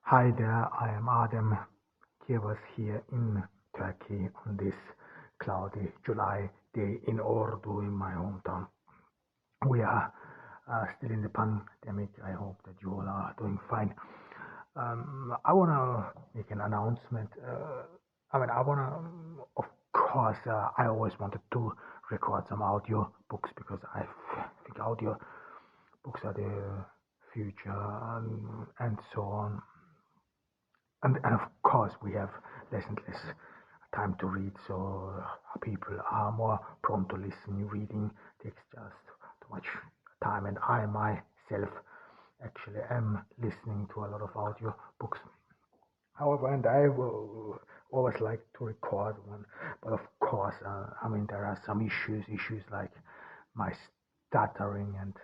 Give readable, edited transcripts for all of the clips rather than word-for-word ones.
Hi there, I am Adem Kivas here in Turkey on this cloudy July day in Ordu in my hometown. We are still in the pandemic. I hope that you all are doing fine. I want to make an announcement. Of course, I always wanted to record some audio books because I think audio books are the future and so on. And of course, we have less and less time to read, so people are more prone to listen. Reading takes just too much time, and I myself actually am listening to a lot of audio books. However, and I will always like to record one, but of course, there are some issues like my stuttering and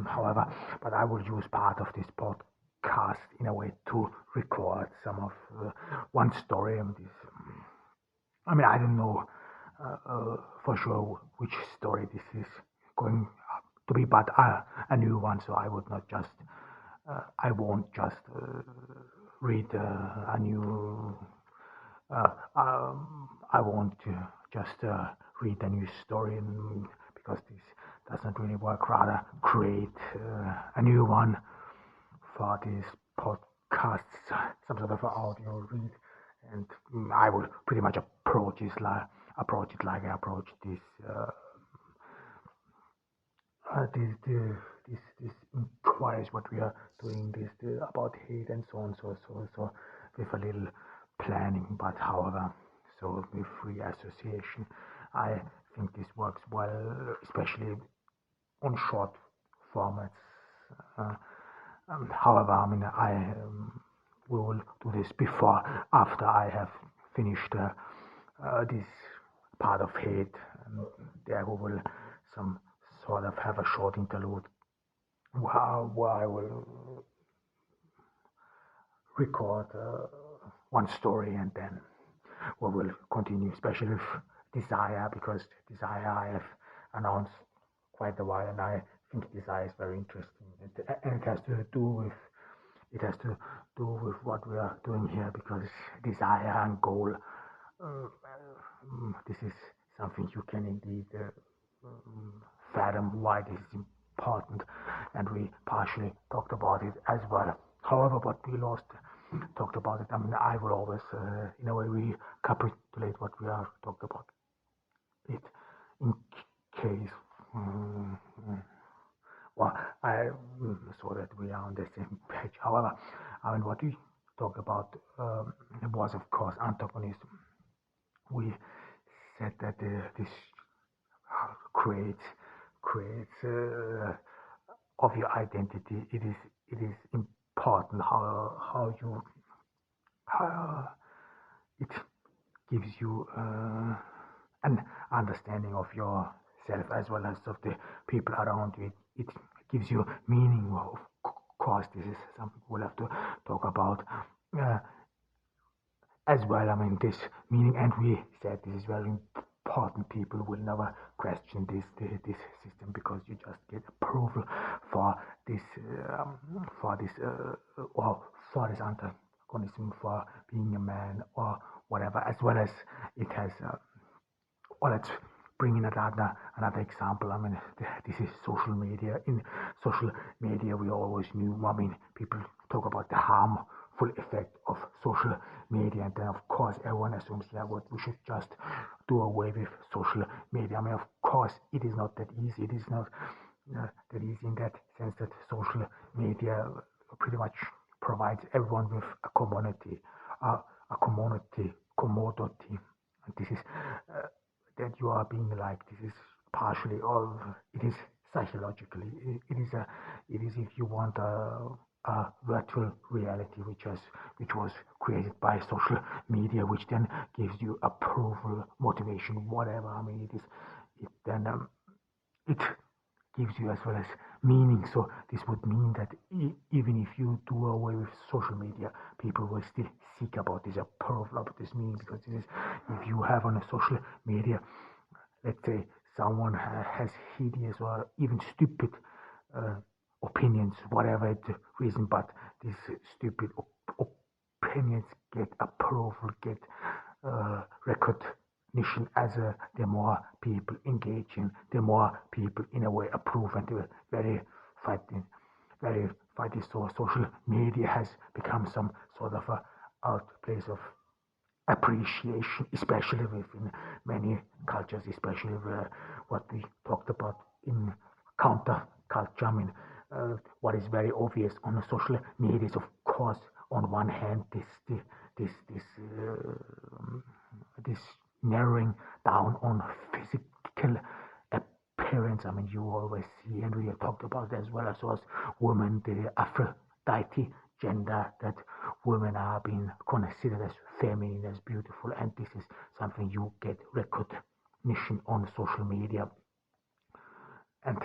however, but I will use part of this podcast in a way to record some of one story. I don't know for sure which story this is going to be, but a new one, so I won't just read a new. I won't just read a new story because this doesn't really work. Rather, create a new one for these podcasts, some sort of audio read, and I will pretty much approach it like I approach this. This inquiries what we are doing about hate and so on so with a little planning, but however, so with free association I think this works well, especially on short formats. uh, However, we will do this after I have finished this part of hate, and there we will some sort of have a short interlude where I will record one story, and then we will continue, especially with Desire, because Desire I have announced quite a while, and I think Desire is very interesting, and it has to do with what we are doing here, because desire and goal, this is something you can indeed fathom why this is important, and we partially talked about it as well. However, but we lost talked about it. I will always, in a way, recapitulate what we are talked about it in case. Um, well, I so that we are on the same page. However, what we talked about was, of course, antagonism. We said that this creates of your identity. It is important how you how it gives you an understanding of yourself as well as of the people around you. It gives you meaning. Well, of course, this is something we'll have to talk about uh, as well. This meaning, and we said this is very important. People will never question this system, because you just get approval for this or for this antagonism, for being a man or whatever, as well as it has. Or let's bring in another example. This is social media. In social media, we always knew. People talk about the harmful effect of social media, and then of course everyone assumes, yeah, what we should just do away with social media. Of course, it is not that easy. It is not that easy in that sense that social media pretty much provides everyone with a community, commodity. And this is that you are being liked. This is partially, or it is psychologically. It is, if you want, a virtual reality which was created by social media, which then gives you approval, motivation, whatever. It then it gives you as well as meaning. So this would mean that even if you do away with social media, people will still seek about this approval, about this meaning, because this is, if you have on a social media, let's say someone has hideous or even stupid uh, opinions, whatever the reason, but these stupid opinions get approval, get recognition the more people engage in, the more people in a way approve and very fighting, very fighting. So social media has become some sort of a place of appreciation, especially within many cultures, especially what we talked about in counter culture. I mean, what is very obvious on social media is, of course, on one hand, this narrowing down on physical appearance. I mean, you always see, and we have talked about that as well as women, the Aphrodite gender, that women are being considered as feminine, as beautiful, and this is something you get recognition on social media, and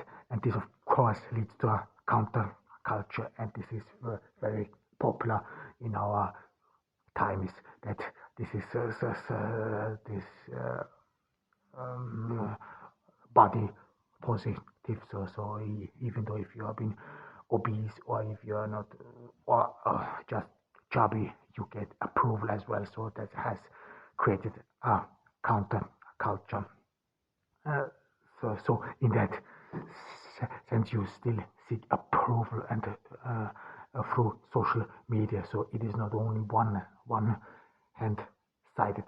this of course leads to a counter culture, and this is very popular in our times. That this is this body positive. So even though if you have been obese or if you are not or just chubby, you get approval as well. So that has created a counter culture. So in that sense, you still seek approval and through social media. So it is not only one hand sided.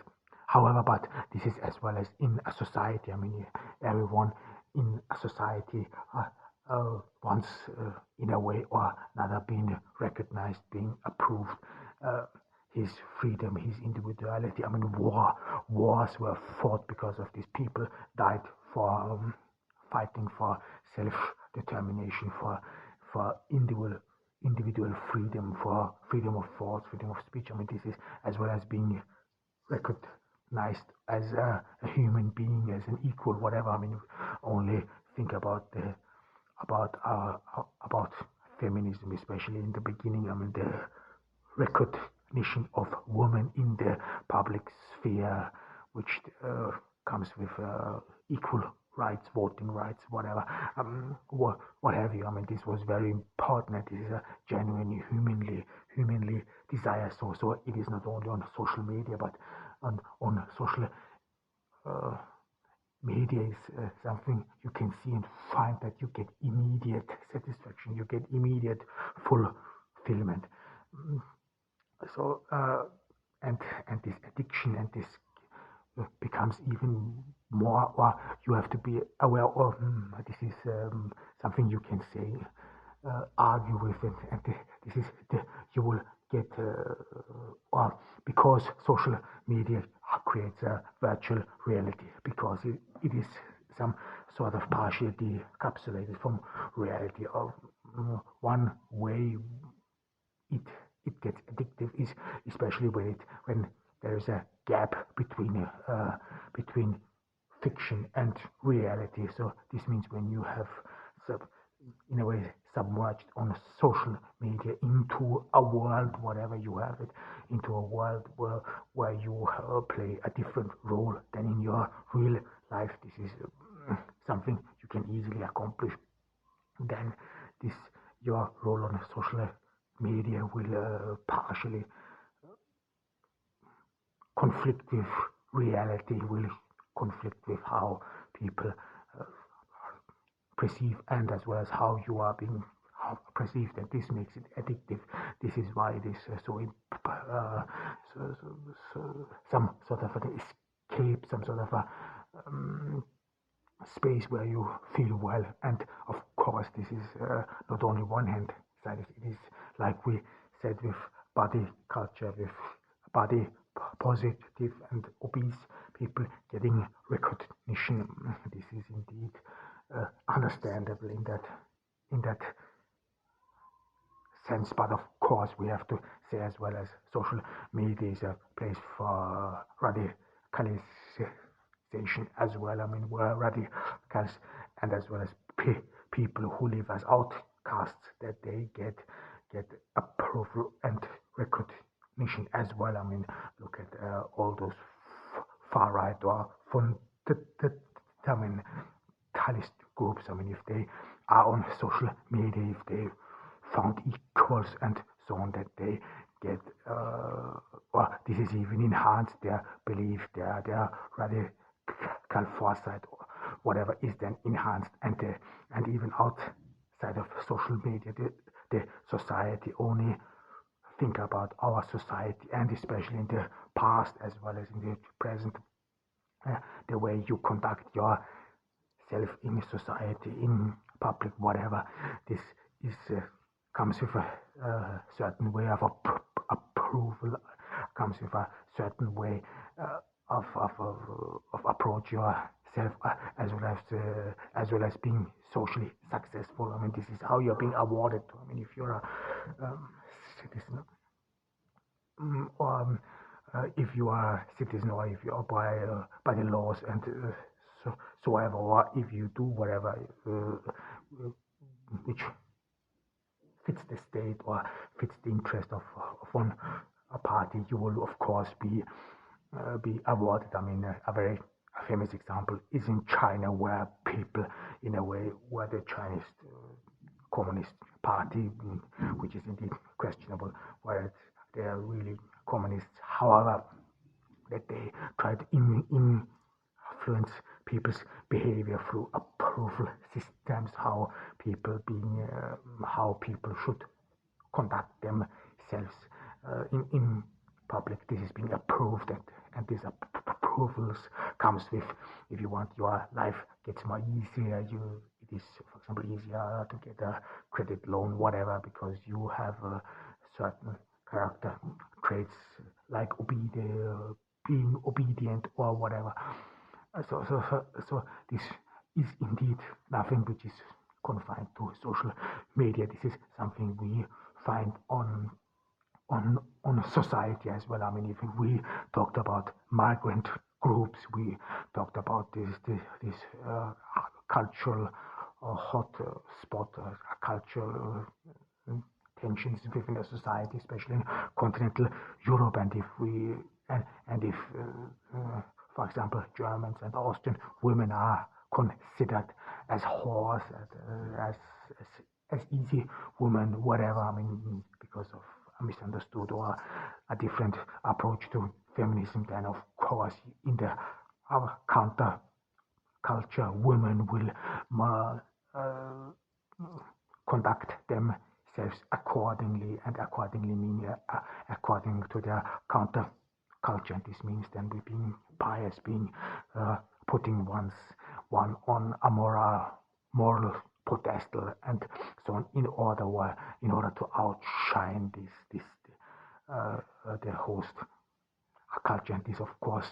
However, but this is as well as in a society. I mean, everyone in a society wants, in a way or another, being recognized, being approved. His freedom, his individuality. I mean, wars were fought because of these people died for fighting for self-determination, for individual freedom, for freedom of thought, freedom of speech. I mean, this is as well as being recognized as a human being, as an equal, whatever. I mean, only think about about feminism, especially in the beginning. I mean, the recognition of women in the public sphere, which comes with equal rights, voting rights, whatever, what have you. I mean, this was very important. This is a genuinely humanly desire. So it is not only on social media, but on social media is something you can see and find that you get immediate satisfaction, you get immediate fulfillment. So and this addiction and this becomes even more, or you have to be aware of. This is something you can say, argue with it, and this is you will get, or because social media creates a virtual reality, because it is some sort of partially decapsulated from reality. Of one way it gets addictive is especially when there is a gap between fiction and reality. So this means when you have in a way submerged on social media into a world, whatever you have it, into a world where you play a different role than in your real life. This is something you can easily accomplish. Then this your role on social media will partially conflict with reality, will conflict with how people perceive, and as well as how you are being perceived, and this makes it addictive. This is why it is some sort of an escape, some sort of a space where you feel well. And of course, this is not only one hand sided. It is, like we said, with body culture, with body positive and obese people getting recognition. This is indeed understandable in that sense. But of course, we have to say as well as social media is a place for radicalization as well. I mean, we're radicals, and as well as people who live as outcasts, that they get approval and recognition as well. I mean, look at all those far right or fundamentalist groups. I mean, if they are on social media, if they found equals and so on, that they get, or this is even enhanced their belief, their radical foresight, or whatever is then enhanced, and even outside of social media, the society only think about our society, and especially in the past as well as in the present, uh, the way you conduct yourself in society, in public, whatever. This is comes with a certain way of approval, comes with a certain way of approach yourself, as well as being socially successful. I mean, this is how you're being awarded. I mean, if you're a citizen, or if you are a citizen, or if you are by the laws, and so ever, or if you do whatever which fits the state or fits the interest of one a party, you will of course be awarded. I mean, a very famous example is in China, where people, in a way, where the Chinese Communist Party, which is indeed questionable, where they are really communists, however, that they try to influence people's behavior through approval systems, how people should conduct themselves in public. This is being approved, and these approvals comes with, if you want your life gets more easier, it is, for example, easier to get a credit loan, whatever, because you have certain character traits like being obedient or whatever. So this is indeed nothing which is confined to social media. This is something we find on society as well. I mean, if we talked about migrant groups, we talked about this cultural hot spot, cultural tensions within the society, especially in continental Europe. And if we and if, for example, Germans and Austrian women are considered as whores, as easy women, whatever. I mean, because of a misunderstood or a different approach to feminism, then of course in the our counter culture, women will conduct themselves accordingly, and accordingly mean according to their counter culture. And this means then we being pious, being putting one on a moral pedestal, and so on, in order to outshine the host culture. And this of course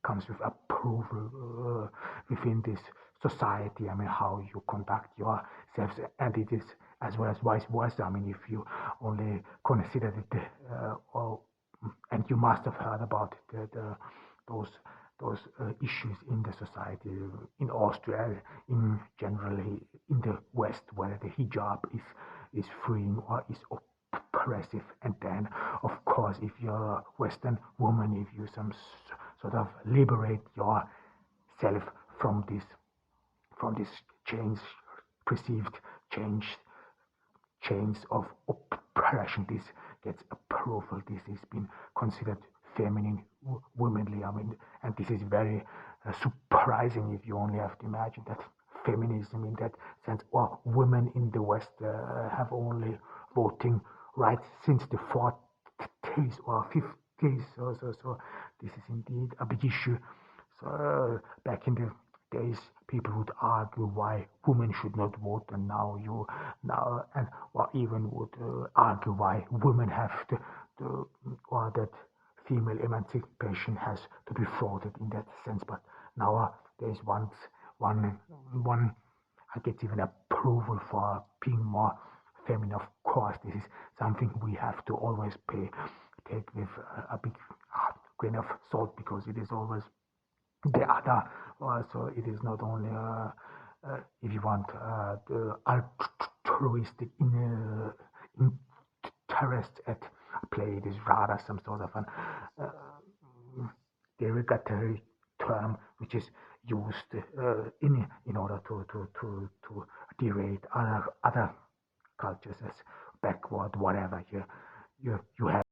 comes with approval within this society. I mean, how you conduct yourselves, and it is as well as vice versa. I mean, if you only consider it, and you must have heard about those issues in the society in Austria, in generally in the West, where the hijab is freeing or is oppressive. And then, of course, if you're a Western woman, if you sort of liberate yourself from this change, perceived chains of oppression, this gets approval. This has been considered feminine, womanly. I mean, and this is very surprising if you only have to imagine that feminism in that sense, or women in the West have only voting rights since the 40s or 50s. So this is indeed a big issue. So back in the days, people would argue why women should not vote, and now and or even would argue why women have or that female emancipation has to be thwarted in that sense. But now there is one I get even approval for being more feminine. Of course, this is something we have to always take with a big grain of salt, because it is always the other. So it is not only if you want the altruistic interest at play. It is rather some sort of an derogatory term which is used in order to derate other cultures as backward, whatever you have.